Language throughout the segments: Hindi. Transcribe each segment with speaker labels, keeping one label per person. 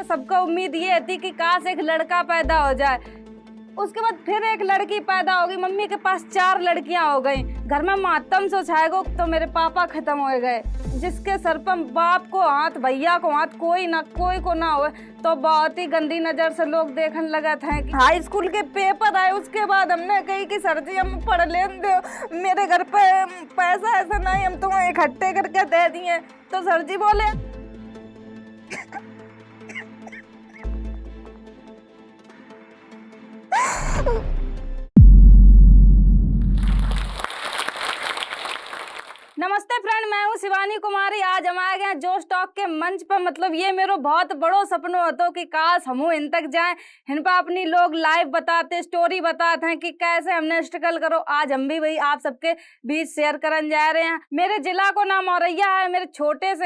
Speaker 1: सबका उम्मीद ये थी कि काश एक लड़का पैदा हो जाए। उसके बाद फिर एक लड़की पैदा हो गई। मम्मी के पास 4 लड़कियां हो गई। घर में मातम सो छाएगो तो मेरे पापा खत्म हो गए। जिसके सर पर बाप को हाथ, भैया को हाथ, कोई को ना हो, तो बहुत ही गंदी नजर से लोग देखने लगा था। हाई स्कूल के पेपर आए, उसके बाद हमने कही कि सर जी हम पढ़ लें दो, मेरे घर पे पैसा ऐसा नहीं, हम तुम्हें इकट्ठे करके दे दिए। तो सर जी बोले नमस्ते फ्रेंड, मैं हूँ शिवानी कुमारी। आज हम आ गए जोश टॉक के मंच पर। मतलब ये मेरा बहुत बड़ो सपना होता कि काश हम इन तक जाएं, इन पर अपनी लोग लाइव बताते, स्टोरी बताते हैं कि कैसे हमने स्ट्रगल करो। आज हम भी वही आप सबके बीच शेयर करने जा रहे हैं। मेरे जिला को नाम औरैया है।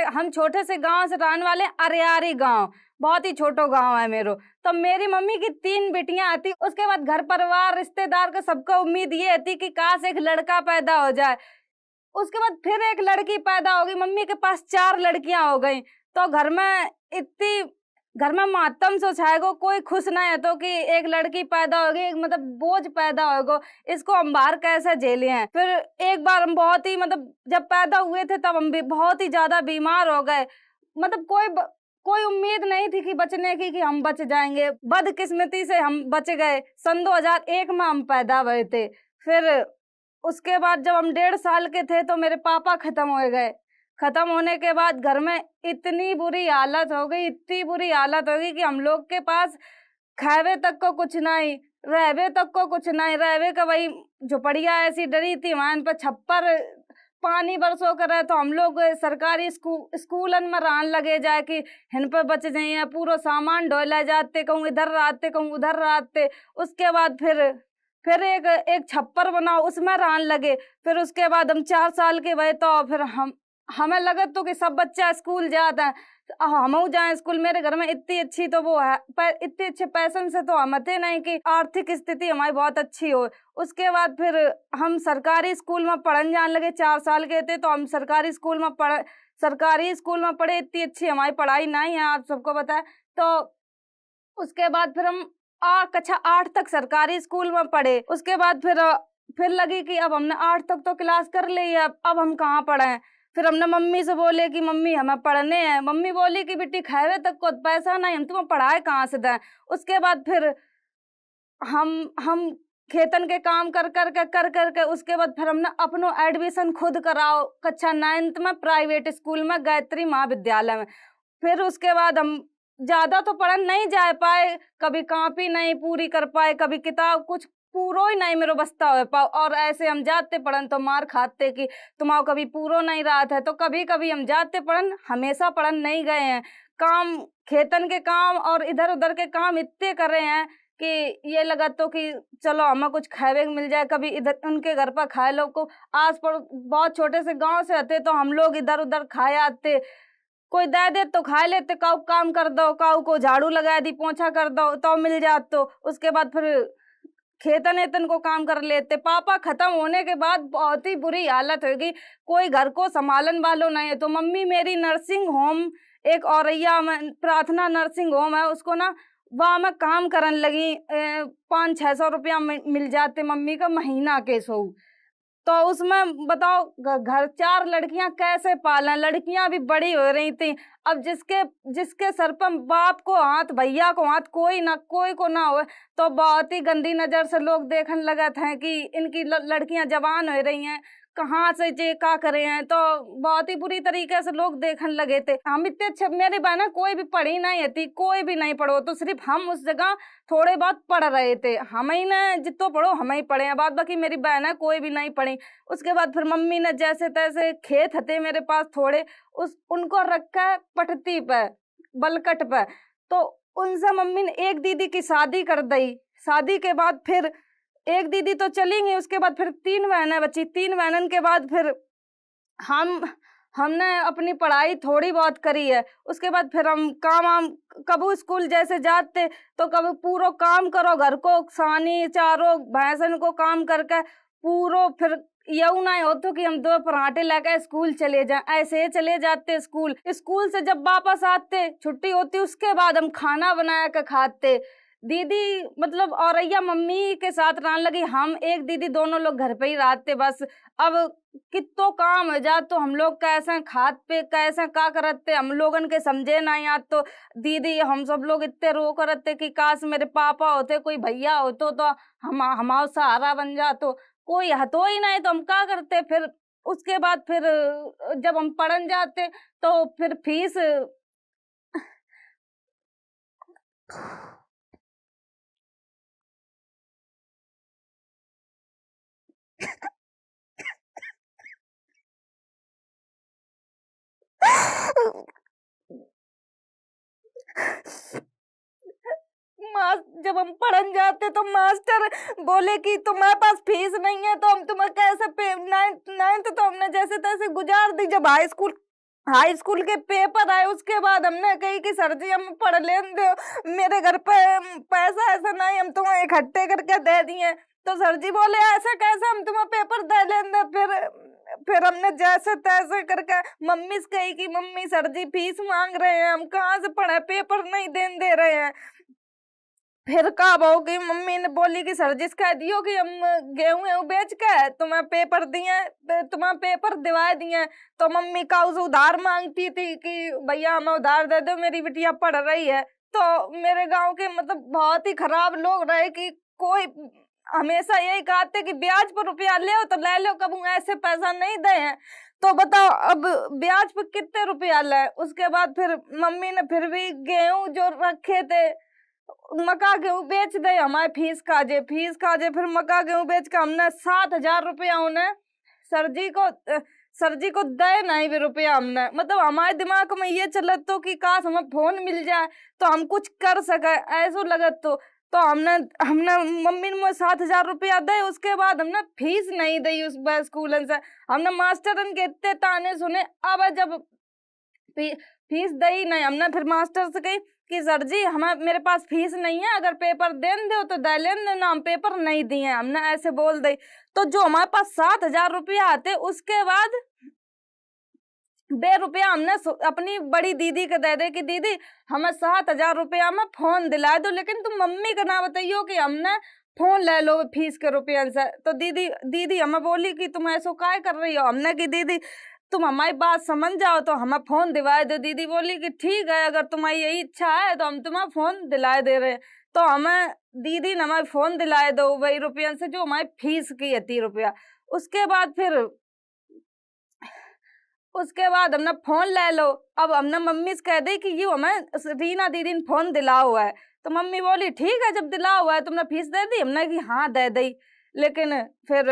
Speaker 1: हम छोटे से गाँव से रहने वाले, अरियारी गाँव, बहुत ही छोटो गांव है मेरो। तो मेरी मम्मी की 3 बेटियां आती। उसके बाद घर परिवार रिश्तेदार का सबका उम्मीद ये थी कि काश एक लड़का पैदा हो जाए। उसके बाद फिर एक लड़की पैदा हो गई। मम्मी के पास 4 लड़कियां हो गई। तो घर में मातम सो छाएगो, कोई खुश नहीं है तो कि एक लड़की पैदा हो गई, मतलब बोझ पैदा होगा, इसको हम बाहर कैसे झेले हैं। फिर एक बार हम बहुत ही जब पैदा हुए थे तब हम भी बहुत ही ज्यादा बीमार हो गए। मतलब कोई उम्मीद नहीं थी कि बचने की, कि हम बच जाएंगे। बदकिस्मती से हम बच गए। सन 2001 में हम पैदा हुए थे। फिर उसके बाद जब हम 1.5 साल के थे तो मेरे पापा खत्म हो गए। खत्म होने के बाद घर में इतनी बुरी हालत हो गई, इतनी बुरी हालत हो गई कि हम लोग के पास खावे तक को कुछ नहीं, रहवे तक को कुछ नहीं। रहवे का वही झोपड़िया ऐसी डरी थी, वहां पर छप्पर पानी बरसों करे। तो हम लोग सरकारी स्कूलन में रहने लगे जाए कि हिन पे बच जाइए। पूरा सामान ढोला जाते, कहूँ इधर रहते, कहूँ उधर रहते। उसके बाद फिर एक छप्पर बनाओ, उसमें रहने लगे। फिर उसके बाद हम 4 साल के हुए तो फिर हमें लगे तो कि सब बच्चा स्कूल जाता है, हम जाए स्कूल। मेरे घर में इतनी अच्छी तो वो है, पर इतने अच्छे पैसन से तो हम थे नहीं कि आर्थिक स्थिति हमारी बहुत अच्छी हो। उसके बाद फिर हम सरकारी स्कूल में पढ़ने जाने लगे। 4 साल के थे तो हम सरकारी स्कूल में पढ़े। इतनी अच्छी हमारी पढ़ाई नहीं है, आप सबको पता है। तो उसके बाद फिर हम कक्षा 8 तक सरकारी स्कूल में पढ़े। उसके बाद फिर लगी कि अब हमने 8 तक तो क्लास कर ली है, अब हम कहाँ पढ़े। फिर हमने मम्मी से बोले कि मम्मी हमें पढ़ने हैं। मम्मी बोली कि बेटी खावे तक को पैसा नहीं, हम तुम्हें पढ़ाए कहाँ से दें। उसके बाद फिर हम खेतन के काम कर करके उसके बाद फिर हमने अपनो एडमिशन खुद कराओ कक्षा 9th में प्राइवेट स्कूल में, गायत्री महाविद्यालय में। फिर उसके बाद हम ज्यादा तो पढ़न नहीं जा पाए, कभी कॉपी नहीं पूरी कर पाए, कभी किताब कुछ पूरो ही नहीं मेरे बस्ता हो पाओ। और ऐसे हम जाते पढ़न तो मार खाते कि तुम्हारा कभी पूरो नहीं रहा था। तो कभी कभी हम जाते पढ़न, हमेशा पढ़न नहीं गए हैं। काम, खेतन के काम और इधर उधर के काम इतने कर रहे हैं कि ये लगा तो कि चलो हमें कुछ खावे मिल जाए। कभी इधर उनके घर पर खाए लोग को, आस पड़ोस बहुत छोटे से गांव से आते तो हम लोग इधर उधर खाए आते। कोई दे दे तो खा लेते, काऊ काम कर दो, काऊ को झाड़ू लगा दी, पोछा कर दो तो मिल जात। तो उसके बाद फिर खेतन एतन को काम कर लेते। पापा खत्म होने के बाद बहुत ही बुरी हालत हो गई, कोई घर को संभालन वालों नहीं है। तो मम्मी मेरी नर्सिंग होम, एक औरैया में प्रार्थना नर्सिंग होम है, उसको ना वहाँ में काम करने लगी। 500-600 रुपया मिल जाते मम्मी का महीना के सो। तो उसमें बताओ घर 4 लड़कियां कैसे पालें। लड़कियां भी बड़ी हो रही थी। अब जिसके सर पर बाप को हाथ, भैया को हाथ, कोई को ना हो, तो बहुत ही गंदी नजर से लोग देखने लगे थे कि इनकी लड़कियां जवान हो रही हैं, कहाँ से जे का करे हैं। तो बहुत ही बुरी तरीके से लोग देखने लगे थे। हम इतने अच्छे, मेरी बहना कोई भी पढ़ी नहीं थी, कोई भी नहीं पढ़ो, तो सिर्फ हम उस जगह थोड़े बहुत पढ़ रहे थे। हम ही ने जितो पढ़ो हम ही पढ़े हैं, बाद बाकी मेरी बहन है कोई भी नहीं पढ़ी। उसके बाद फिर मम्मी ने जैसे तैसे, खेत थे मेरे पास थोड़े, उनको रखा है पटती पे, बलकट पे। तो उनसे मम्मी ने एक दीदी की शादी कर दी। शादी के बाद फिर एक दीदी तो चली गई, उसके बाद फिर 3 बहनें बची। 3 बहनों के बाद फिर हमने अपनी पढ़ाई थोड़ी बहुत करी है। उसके बाद फिर हम कबू स्कूल जैसे जाते तो कभी पूरा काम करो, घर को सानी चारों भैंसन को काम करके पूरो, फिर यू ना हो तो कि हम 2 पराठे लेकर स्कूल चले जाएं, ऐसे ही चले जाते स्कूल। स्कूल से जब वापस आते, छुट्टी होती, उसके बाद हम खाना बना के खाते। दीदी मतलब औरैया मम्मी के साथ रहने लगी, हम एक दीदी दोनों लोग घर पे ही रहते बस। अब कितो काम हो जा तो हम लोग कैसे खात पे कैसे का करते, हम लोगन के समझे ना याद। तो दीदी हम सब लोग इतने रो करते कि काश मेरे पापा होते, कोई भैया होतो तो हम हमारा सहारा बन जातो। कोई हतो ही नहीं तो हम क्या करते फिर। उसके बाद फिर जब हम पढ़न जाते तो फिर फीस जब हम पढ़न जाते तो मास्टर बोले कि तुम्हारे पास फीस नहीं है तो हम तुम्हें कैसे पे। नाइन्थ नाइन्थ तो हमने जैसे तैसे गुजार दी। जब हाई स्कूल के पेपर आए उसके बाद हमने कही कि सर जी हम पढ़ लें दो, मेरे घर पे पैसा ऐसा नहीं, हम तुम्हें इकट्ठे करके दे दिए। तो सर जी बोले ऐसे कैसे हम तुम्हें पेपर दे लेंगे। फिर हमने जैसे तैसे करके मम्मी से कही कि मम्मी सर जी फीस मांग रहे हैं, हम कहाँ से पढ़े, पेपर नहीं देने दे रहे हैं। फिर का बहू की मम्मी ने बोली कि सर जी कह दियो कि हम गेहूं वेहूं बेच के तुम्हें पेपर दिए, तुम्हें पेपर दिवाए दिए। तो मम्मी का उसे उधार मांगती थी कि भैया हमें उधार दे दो, मेरी बिटिया पढ़ रही है। तो मेरे गांव के मतलब बहुत ही खराब लोग रहे कि कोई हमेशा यही कहते कि ब्याज पर रुपया ले तो ले लो, कब ऐसे पैसा नहीं दे हैं। तो बताओ अब ब्याज पर कितने रुपया ले। उसके बाद फिर मम्मी ने फिर भी गेहूं जो रखे थे मका गेहूं बेच दे, हमारे फीस काजे। फिर मका गेहूं बेच के हमने 7,000 रुपया उन्हें सर जी को दे नहीं भी रुपया हमने। मतलब हमारे दिमाग में ये चलत तो कि काश हमें फोन मिल जाए तो हम कुछ कर सके, ऐसो लगत। तो हमने हमने मम्मी ने मुझे 7,000 रुपया दे। उसके बाद हमने फीस नहीं दी उस स्कूलन से। हमने मास्टरन के इतने ताने सुने। अब जब फीस दई नहीं, हमने फिर मास्टर से कही कि सर जी हमें मेरे पास फीस नहीं है, अगर पेपर देन दो तो दे लेन देना, हम पेपर नहीं दिए, हमने ऐसे बोल दी। तो जो हमारे पास 7,000 रुपया आते उसके बाद ₹2 हमने अपनी बड़ी दीदी के दे दे कि दीदी हमें 7,000 रुपया में फोन दिला दो, लेकिन तुम मम्मी का ना बताइयो कि हमने फोन ले लो फीस के रुपया से। तो दीदी हमें बोली कि तुम ऐसा काय कर रही हो। हमने कि दीदी तुम हमारी बात समझ जाओ तो हमें फोन दिलाए दो। दीदी बोली कि ठीक है, अगर तुम्हारी यही इच्छा है तो हम तुम्हें फोन दिलाए दे रहे हैं। तो हमें दीदी ने हमारे फोन दिलाए दो वही रुपया से जो हमारी फीस की है 30 रुपया। उसके बाद हमने फोन ले लो। अब हमने मम्मी से कह दी कि ये हमें रीना दीदी ने फोन दिला हुआ है। तो मम्मी बोली ठीक है, जब दिला हुआ है तुमने फीस दे दी। हमने कि हाँ दे दी। लेकिन फिर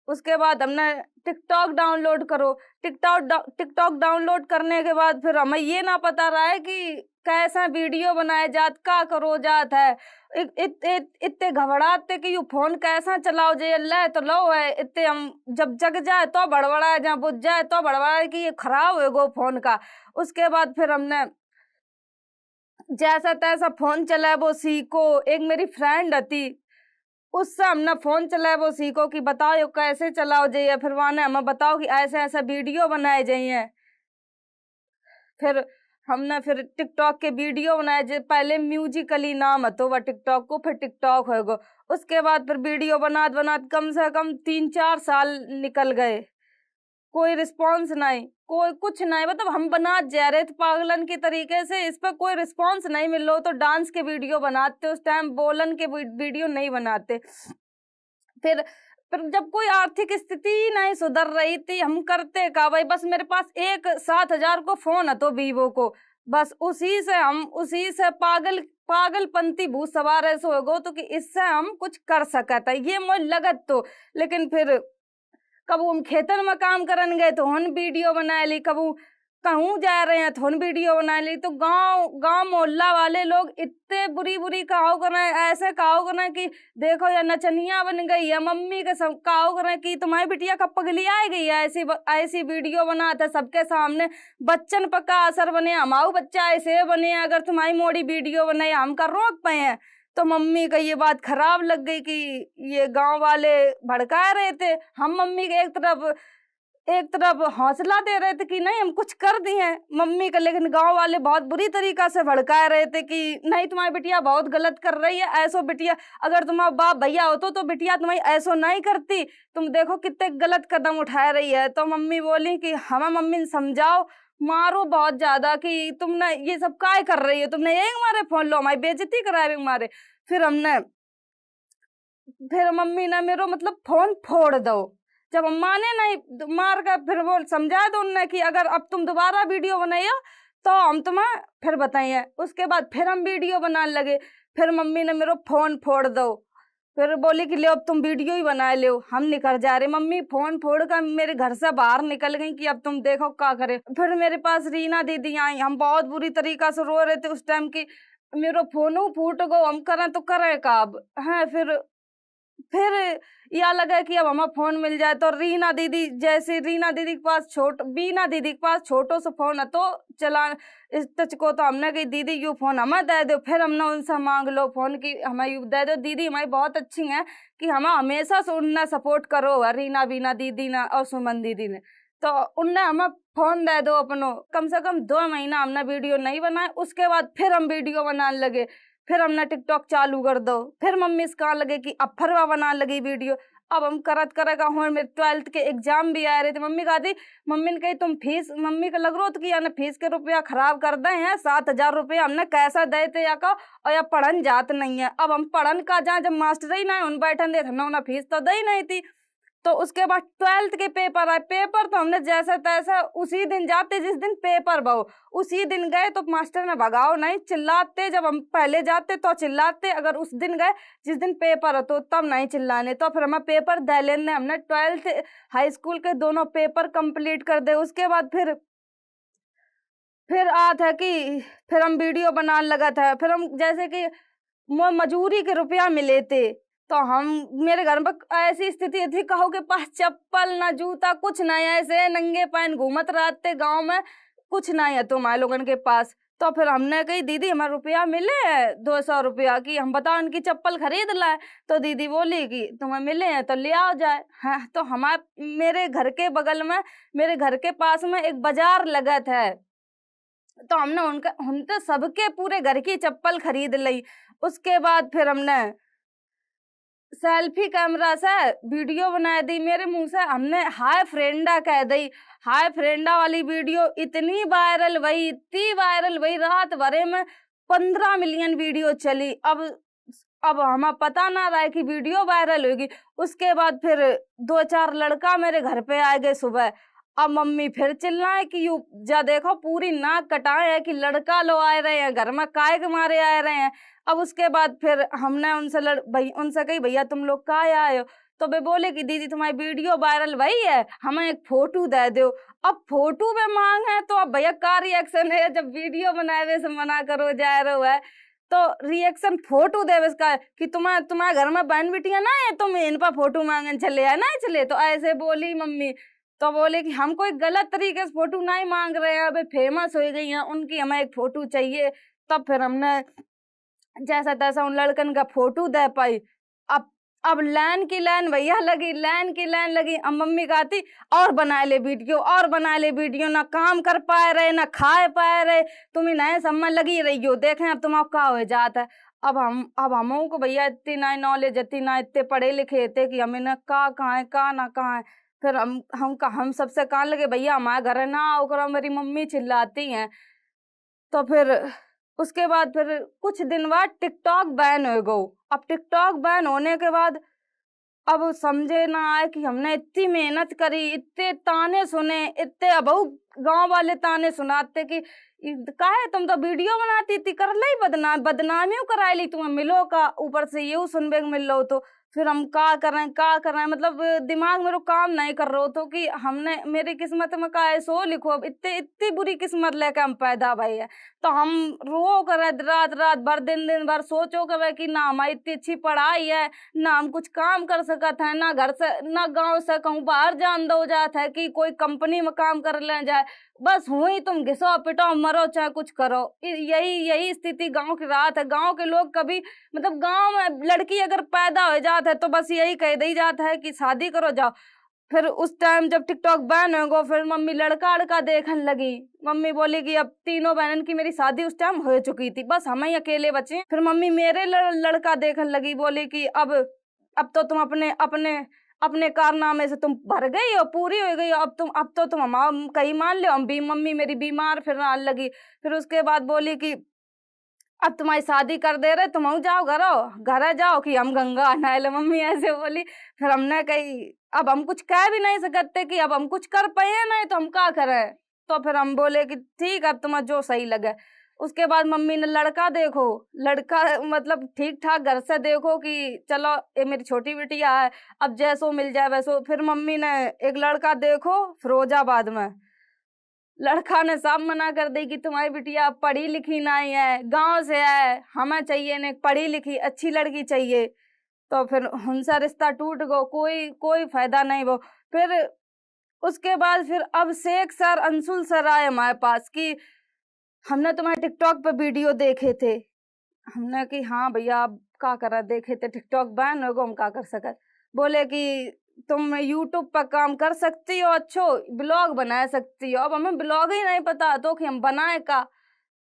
Speaker 1: उसके बाद हमने टिकटॉक डाउनलोड करो। टिकटॉक डाउनलोड करने के बाद फिर हमें ये ना पता रहा है कि कैसा वीडियो बनाया जात, का करो जात है। इतने घबराते कि यू फोन कैसा चलाओ जे ले तो लो है। इतने हम जब जग जाए तो बड़बड़ा है, जहाँ बुझ जाए तो बड़बड़ा है कि ये खराब है गो फोन का। उसके बाद फिर हमने जैसा तैसा फोन चला वो सीखो। एक मेरी फ्रेंड थी, उससे हमने फोन चलाए वो सीखो कि बताओ ये कैसे चलाओ जाइए। फिर वहां ने हमें बताओ कि ऐसे ऐसे वीडियो बनाए जाइए। फिर हमने फिर टिकटॉक के वीडियो बनाए। जो पहले म्यूजिकली नाम है तो वह टिकटॉक को, फिर टिकटॉक होगा। उसके बाद फिर वीडियो बनात बनात कम से कम 3-4 साल निकल गए। कोई रिस्पॉन्स नहीं, कोई कुछ नहीं। मतलब हम बना जा रहे थे पागलन की तरीके से, इस पर कोई रिस्पॉन्स नहीं मिल रहा। तो डांस के वीडियो बनाते उस टाइम, बोलन के वीडियो नहीं बनाते। फिर जब कोई आर्थिक स्थिति नहीं सुधर रही थी, हम करते का भाई। बस मेरे पास एक 7,000 को फोन है तो वीवो को, बस उसी से पागलपंती भूत सवार ऐसे हो गो तो कि इससे हम कुछ कर सकता ये मुझे लगत। तो लेकिन फिर कब हम खेतन में काम करन गए तो हम वीडियो बना ली, कब कहूँ जा रहे हैं तो हम वीडियो बना ली। तो गांव मोहल्ला वाले लोग इतने बुरी कहो करें, ऐसे कहो करें कि देखो या नचनिया बन गई है। मम्मी के सब कहो करें कि तुम्हारी बिटिया कब पगली आ गई है, ऐसी वीडियो बनाते सबके सामने। बच्चन पर का असर बने, हमारे बच्चा ऐसे बने, अगर तुम्हारी मोड़ी वीडियो बनाई हम कर रोक पाए हैं। तो मम्मी का ये बात खराब लग गई कि ये गांव वाले भड़का रहे थे। हम मम्मी के एक तरफ हौसला दे रहे थे कि नहीं हम कुछ कर दिए हैं मम्मी का, लेकिन गांव वाले बहुत बुरी तरीका से भड़का रहे थे कि नहीं तुम्हारी बिटिया बहुत गलत कर रही है, ऐसो बिटिया अगर तुम्हारा बाप भैया होतो तो बिटिया तुम्हारी ऐसो नहीं करती, तुम देखो कितने गलत कदम उठा रही है। तो मम्मी बोली कि हमें मम्मी समझाओ, मारो बहुत ज्यादा कि तुमने ये सब काय कर रही हो, तुमने यही हमारे फोन लो हमारी बेइज्जती कराए हमारे। फिर मम्मी ने मेरो मतलब फोन फोड़ दो। जब हम माने नहीं मार कर फिर वो समझा दो उनने कि अगर अब तुम दोबारा वीडियो बनाइयो तो हम तुम्हें फिर बताइए। उसके बाद फिर हम वीडियो बनाने लगे, फिर मम्मी ने मेरो फोन फोड़ दो। फिर बोली कि ले अब तुम वीडियो ही बना लो, हम निकल जा रहे। मम्मी फोन फोड़ कर मेरे घर से बाहर निकल गई कि अब तुम देखो क्या करे। फिर मेरे पास रीना दीदी आई, हम बहुत बुरी तरीका से रो रहे थे उस टाइम की मेरो फोन फूट गो, हम करें तो करें का अब है। फिर यह लगा कि अब हमें फोन मिल जाए तो रीना दीदी बीना दीदी के पास छोटो सा फोन है तो चला इस टच को, तो हमने कही दीदी यू फोन हमें दे दो। फिर हमने उनसे मांग लो फोन की हमें यू दे दो, दीदी हमारी बहुत अच्छी हैं कि हमें हमेशा से उनने सपोर्ट करो रीना बीना दीदी ने और सुमन दीदी ने, तो उनने हमें फोन दे दो अपनो। कम से कम 2 महीना हमने वीडियो नहीं बनाए, उसके बाद फिर हम वीडियो बनाने लगे। फिर हमने टिकटॉक चालू कर दो, फिर मम्मी से कहा लगे कि अब फरवा बनाने लगी वीडियो। अब हम करत करेगा हूँ, मेरे 12th के एग्जाम भी आ रहे थे। मम्मी ने कही तुम फीस, मम्मी का लग रहा था कि यानी फीस के रुपया खराब कर दे हैं, 7,000 रुपया हमने कैसा दे थे या का, और या पढ़न जात नहीं है। अब हम पढ़न का जहाँ जब मास्टर ही ना उन बैठन दे हमने फीस तो दे ही नहीं थी। तो उसके बाद 12th के पेपर आए, पेपर तो हमने जैसा तैसा उसी दिन जाते जिस दिन पेपर बहु उसी दिन गए, तो मास्टर ने भगाओ नहीं, चिल्लाते जब हम पहले जाते तो चिल्लाते, अगर उस दिन गए जिस दिन पेपर हो तो तब नहीं चिल्लाने। तो फिर हमें पेपर दे लेने, हमने 12th हाई स्कूल के दोनों पेपर कंप्लीट कर दे। उसके बाद फिर था कि फिर हम वीडियो बनाने लगा था। फिर हम जैसे कि मजूरी के रुपया मिले थे, तो हम मेरे घर में ऐसी स्थिति थी कहो के पास चप्पल ना जूता कुछ नहीं, ऐसे नंगे पैन घूमत रहते गांव में, कुछ नहीं है तुम्हारे लोगन के पास। तो फिर हमने कही दीदी हमारा रुपया मिले है 200 रुपया की, हम बताओ उनकी चप्पल खरीद लाए। तो दीदी बोली कि तुम्हें मिले हैं तो ले आओ जाए। हाँ, तो हमारे मेरे घर के बगल में मेरे घर के पास में एक बाजार लगत है, तो हमने उनके सबके पूरे घर की चप्पल खरीद ली। उसके बाद फिर हमने सेल्फी कैमरा से वीडियो बना दी, मेरे मुंह से हमने हाय फ्रेंडा कह दी। हाय फ्रेंडा वाली वीडियो इतनी वायरल भई, इतनी वायरल भई, रात भरे में 15 मिलियन वीडियो चली। अब हमें पता ना रहा है कि वीडियो वायरल होगी। उसके बाद फिर 2-4 लड़का मेरे घर पे आ गए सुबह। अब मम्मी फिर चिल्लाए कि यू जा देखो पूरी नाक कटाए है कि लड़का लो आए रहे हैं घर में, काय के मारे आए रहे हैं। अब उसके बाद फिर हमने उनसे कही भैया तुम लोग काय आए हो, तो वे बोले कि दीदी तुम्हारी वीडियो वायरल भई है, हमें एक फोटो दे दो। अब फोटो में मांग है तो अब भैया का रिएक्शन है, जब वीडियो बनाए से मना करो जा रहे है तो रिएक्शन फोटो देवे इसका कि तुम्हारे घर में बहन बिटिया ना है, तुम इन पर फोटो मांगने चले है ना चले, तो ऐसे बोली मम्मी। तो बोले कि हम कोई गलत तरीके से फोटो नहीं मांग रहे हैं, अभी फेमस हो गई हैं उनकी, हमें एक फोटो चाहिए। तब फिर हमने जैसा तैसा उन लड़कन का फोटो दे पाई। अब लाइन की लाइन भैया लगी, लाइन की लाइन लगी। अब मम्मी कहती और बना ले वीडियो, और बना ले वीडियो, ना काम कर पाए रहे ना खाए पाए रहे, तुम ही नए सब में लगी रही हो, देखें अब तुम्हारा क्या हो जाता है। अब हम को भैया इतनी ना नॉलेज, इतनी ना इतने पढ़े लिखे थे कि हमें ना कहाँ है का ना कहाँ है। फिर हम सबसे कहने लगे भैया हमारे घर ना आओ, मेरी मम्मी चिल्लाती हैं। तो फिर उसके बाद फिर कुछ दिन बाद टिकटॉक बैन हो गो। अब टिकटॉक बैन होने के बाद अब समझे ना आए कि हमने इतनी मेहनत करी, इतने ताने सुने, इतने अब गांव वाले ताने सुनाते कि काहे तुम तो वीडियो बनाती थी, कर ली बदनामियों कराई ली, तुम्हें मिलो का ऊपर से ये सुनबे मिल लो। तो फिर हम का करें मतलब दिमाग मेरा काम नहीं कर रहा तो कि हमने मेरी किस्मत में का है सो लिखो। अब इतनी इतनी बुरी किस्मत लेके हम पैदा भई है, तो हम रो करे रात रात भर दिन भर सोचो करे कि ना हमारी इतनी अच्छी पढ़ाई है, ना हम कुछ काम कर सकत है, ना घर से ना गांव से कहूँ बाहर जान दो जात है कि कोई कंपनी में काम कर ले जाए, बस हुई तुम घिसो पिटो मरो चाहे कुछ करो। यही यही स्थिति गांव की रात है। गांव के लोग कभी मतलब गांव में लड़की अगर पैदा हो जात है तो बस यही कह दी जाता है कि शादी करो जाओ। फिर उस टाइम जब टिकटॉक बैन हो गो, फिर मम्मी लड़का लड़का देखने लगी। मम्मी बोली कि अब तीनों बहनों की मेरी शादी उस टाइम हो चुकी थी, बस हम ही अकेले बचे। फिर मम्मी मेरे लड़का देखने लगी, बोली कि अब तो तुम अपने अपने अपने कारनामे से तुम भर गई हो, पूरी हो गई हो, अब तो तुम हम कहीं मान लो हम भी। मम्मी मेरी बीमार फिर आने लगी। फिर उसके बाद बोली कि अब तुम्हारी शादी कर दे रहे, तुम जाओ घर जाओ कि हम गंगा नहाए ले। मम्मी ऐसे बोली। फिर हमने कही अब हम कुछ कह भी नहीं सकते कि अब हम कुछ कर पाए नहीं तो हम क्या करें। तो फिर हम बोले कि ठीक है, अब तुम्हें जो सही लगे। उसके बाद मम्मी ने लड़का देखो, लड़का मतलब ठीक ठाक घर से देखो कि चलो ये मेरी छोटी बिटिया है, अब जैसो मिल जाए वैसो। फिर मम्मी ने एक लड़का देखो फिरोजाबाद में। लड़का ने साफ मना कर दी कि तुम्हारी बिटिया पढ़ी लिखी नहीं है, गांव से है, हमें चाहिए ने पढ़ी लिखी अच्छी लड़की चाहिए। तो फिर उनसा रिश्ता टूट गो, कोई कोई फायदा नहीं वो। फिर उसके बाद फिर अब शेख सर अंशुल सर आए हमारे पास कि हमने तुम्हारे टिकटॉक पे वीडियो देखे थे। हमने कि हाँ भैया आप क्या करा देखे थे, टिकटॉक बैन हो गो हम क्या कर सकत। बोले कि तुम यूट्यूब पर काम कर सकती हो, अच्छो ब्लॉग बना सकती हो। अब हमें ब्लॉग ही नहीं पता तो कि हम बनाए का।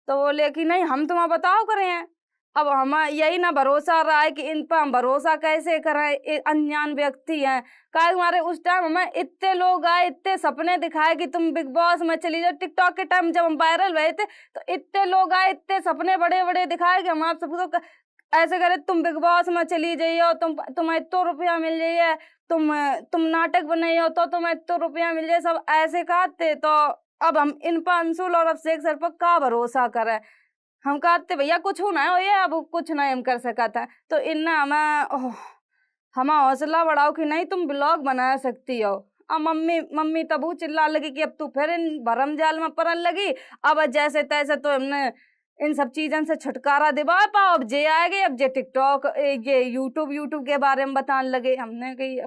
Speaker 1: तो बोले कि नहीं हम तुम्हें बताओ करे हैं। अब हमें यही ना भरोसा रहा है कि इन पर हम भरोसा कैसे करें, ये अनजान व्यक्ति हैं। काहे हमारे उस टाइम हमें इतने लोग आए, इतने सपने दिखाए कि तुम बिग बॉस में चली जाओ। टिकटॉक के टाइम जब हम वायरल हुए थे तो इतने लोग आए, इतने सपने बड़े बड़े दिखाए कि हम आप सबको ऐसे करे तुम बिग बॉस में चली जाइयो, तुम्हें इतना रुपया मिल जाइए, तुम नाटक बनाइयो तो तुम्हें इतना रुपया मिल जाए, सब ऐसे कहते। तो अब हम इन पर अंशुल और अभिषेक सर पर का भरोसा करें। हम कहते भैया कुछ ना हो ये, अब कुछ नहीं हम कर सकता है। तो इनने हमें हौसला बढ़ाओ कि नहीं तुम ब्लॉग बना सकती हो। अब मम्मी मम्मी तबू चिल्ला लगी कि अब तू फिर इन भरम जाल में पड़न लगी। अब जैसे तैसे तो हमने इन सब चीजों से छुटकारा दिवा पाओ। अब जे आएगे, अब जे टिकटॉक ये यूट्यूब के बारे में बताने लगे। हमने कही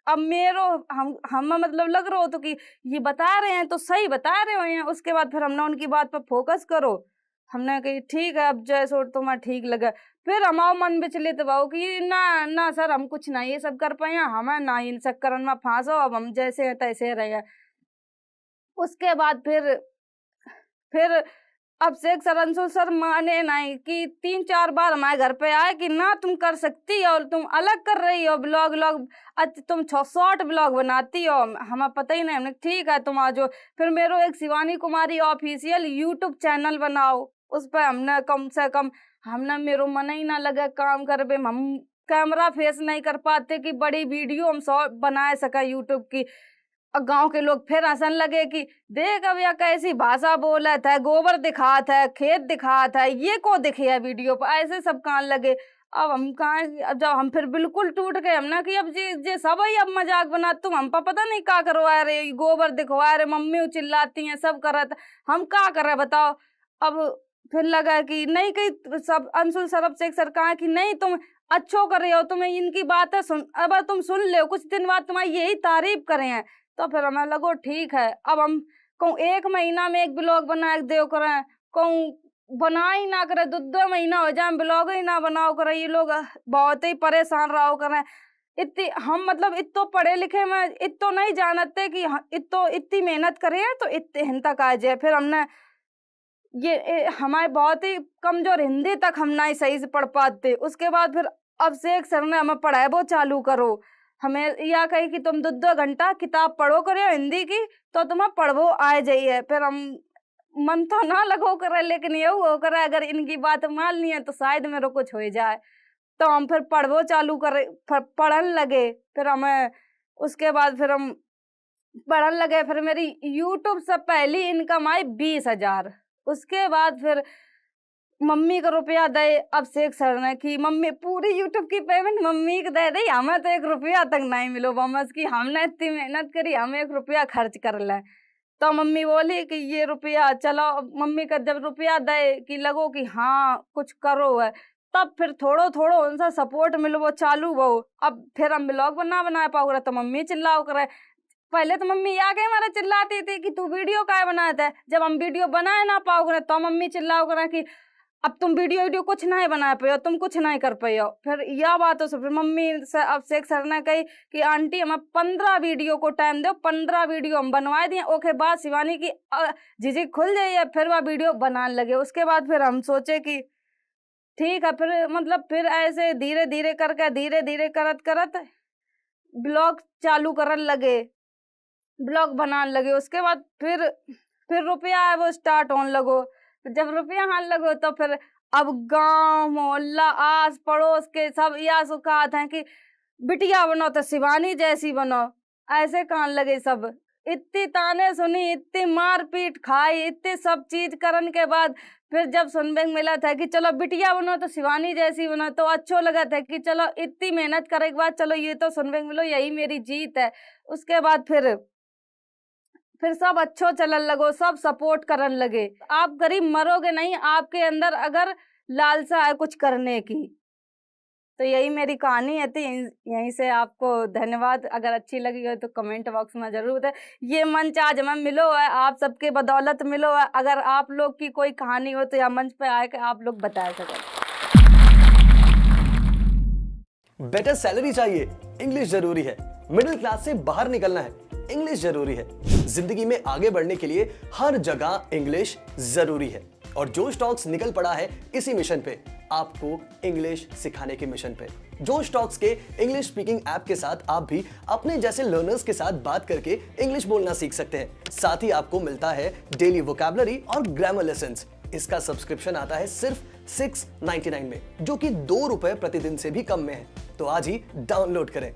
Speaker 1: अब मेरो हम मतलब लग रहा हो तो कि ये बता रहे हैं तो सही बता रहे हो हैं। उसके बाद फिर हमने उनकी बात पर फोकस करो। हमने कही ठीक है, अब जैसो तुम्हें ठीक लगे। फिर हमारा मन विचलित भाव कि ना ना सर हम कुछ नहीं ये सब कर पाए, हमें ना इन चक्कर में फांसो, अब हम जैसे हैं तैसे रहे। उसके बाद फिर अभिषेक सर अंशुल सर माने नहीं कि 3-4 बार हमारे घर पे आए कि ना तुम कर सकती हो, तुम अलग कर रही हो ब्लॉग व्लॉग, तुम शॉर्ट ब्लॉग बनाती हो, हमें पता ही नहीं। हमने ठीक है तुम आ जाओ। फिर मेरे एक Shivani Kumari official YouTube channel बनाओ, उस पर हमने कम से कम हमने मेरो मन ही ना लगे काम करबे। हम कैमरा फेस नहीं कर पाते कि बड़ी वीडियो हम शॉर्ट बना सका यूट्यूब की। और गांव के लोग फिर हंसन लगे कि देख अब या कैसी भाषा बोलत है, गोबर दिखात है, खेत दिखात है, ये को दिखे है वीडियो पर, ऐसे सब कान लगे। अब हम कहाँ, अब जब हम फिर बिल्कुल टूट गए, हमने कि अब जे सब ही अब मजाक बना, तुम हम पर पता नहीं क्या करवा रहे, गोबर दिखवा रहे, मम्मी चिल्लाती हैं सब करत, हम क्या कर रहे बताओ। अब फिर लगा कि नहीं कहीं सब अंशुल सरब से सरकार की नहीं तुम अच्छो कर रहे हो, तुम्हें इनकी बातें सुन, अब तुम सुन ले कुछ दिन बाद तुम्हारी यही तारीफ करे हैं। तो फिर हमें लगो ठीक है, अब हम कहूँ 1 महीना में एक ब्लॉग बना के दो करें, कहूँ बना ही ना करे, 2-2 महीना हो जाए ब्लॉग ही ना बनाओ करे। ये लोग बहुत ही परेशान रहो करें। इतनी हम मतलब इतो पढ़े लिखे में इतो नहीं जानते कि इतो इतनी मेहनत करे तो इतने हिन तक आ जाए। फिर हमने हमारे बहुत ही कमजोर हिंदी तक हम नहीं सही से पढ़ पाते। उसके बाद फिर अभिषेक सर ने हमें पढ़ाए वो चालू करो, हमें या कही कि तुम 2-2 घंटा किताब पढ़ो करो हिंदी की तो तुम्हें पढ़वो आ जाइए। फिर हम मन तो ना लगो करे, लेकिन ये हो करे अगर इनकी बात मान ली है तो शायद मेरे कुछ हो जाए। तो हम फिर पढ़वो चालू करे, पढ़न लगे। फिर हमें उसके बाद फिर हम पढ़न लगे। फिर मेरी यूट्यूब से पहली इनकम आई 20,000। उसके बाद फिर मम्मी का रुपया दे। अब शेख सर ने कि मम्मी पूरी यूट्यूब की पेमेंट मम्मी को दे दी, हमें तो 1 रुपया तक नहीं मिलो बमस की, हमने इतनी मेहनत करी, हमें 1 रुपया खर्च कर ले। तो मम्मी बोली कि ये रुपया चलो, मम्मी का जब रुपया दे कि लगो कि हाँ कुछ करो है, तब फिर थोड़ो थोड़ो उनसे सपोर्ट मिलो चालू वो। अब फिर हम ब्लॉग बना पाओ रहे तो मम्मी चिल्लाओ करे। पहले तो मम्मी आके हमारे चिल्लाती थी कि तू वीडियो काहे बनाता है, जब हम वीडियो बनाए ना पाओगे तो मम्मी चिल्लाओ करे कि अब तुम वीडियो कुछ नहीं बना पाए हो, तुम कुछ नहीं कर पाए हो। फिर यह बात हो, फिर मम्मी से अब शेख सर ने कही कि आंटी हमें 15 वीडियो को टाइम दो, 15 वीडियो हम बनवाए दिए। ओके बाद शिवानी की झिझक खुल जाइए, फिर वह वीडियो बनाने लगे। उसके बाद फिर हम सोचे कि ठीक है, फिर मतलब फिर ऐसे धीरे धीरे करके धीरे धीरे करत करत ब्लॉग चालू करने लगे, ब्लॉग बनाने लगे। उसके बाद फिर रुपया है वो स्टार्ट होने लगो। जब रुपया आने लगो तो फिर अब गांव मोहल्ला आस पड़ोस के सब यह सुखात हैं कि बिटिया बनो तो शिवानी जैसी बनो, ऐसे कहने लगे सब। इतनी ताने सुनी, इतनी मार पीट खाई, इतनी सब चीज करने के बाद फिर जब सुनने को मिला था कि चलो बिटिया बनो तो शिवानी जैसी बनो, तो अच्छो लगा था कि चलो इतनी मेहनत करने के बाद चलो ये तो सुनने को मिलो, यही मेरी जीत है। उसके बाद फिर सब अच्छो चलन लगो, सब सपोर्ट करने लगे। आप गरीब मरोगे नहीं, आपके अंदर अगर लालसा है कुछ करने की। तो यही मेरी कहानी है थी, यहीं से आपको धन्यवाद। अगर अच्छी लगी हो तो कमेंट बॉक्स में जरूर है। ये मंच आज हमें मिलो है, आप सबके बदौलत मिलो है। अगर आप लोग की कोई कहानी हो तो यह मंच पे आके आप लोग बता सकें।
Speaker 2: बेटर सैलरी चाहिए, इंग्लिश जरूरी है। मिडिल क्लास से बाहर निकलना है, इंग्लिश जरूरी है। जिंदगी में आगे बढ़ने के लिए हर जगह इंग्लिश जरूरी है। और जोश टॉक्स निकल पड़ा है इसी मिशन पे, आपको इंग्लिश सिखाने के मिशन पे। जोश टॉक्स के इंग्लिश स्पीकिंग ऐप के साथ आप भी अपने जैसे लर्नर्स के साथ बात करके इंग्लिश बोलना सीख सकते हैं। साथ ही आपको मिलता है डेली वोकैबुलरी और ग्रामर लेसन्स। इसका सब्सक्रिप्शन आता है सिर्फ 699 में, जो कि 2 रुपए प्रतिदिन से भी कम में है। तो आज ही डाउनलोड करें।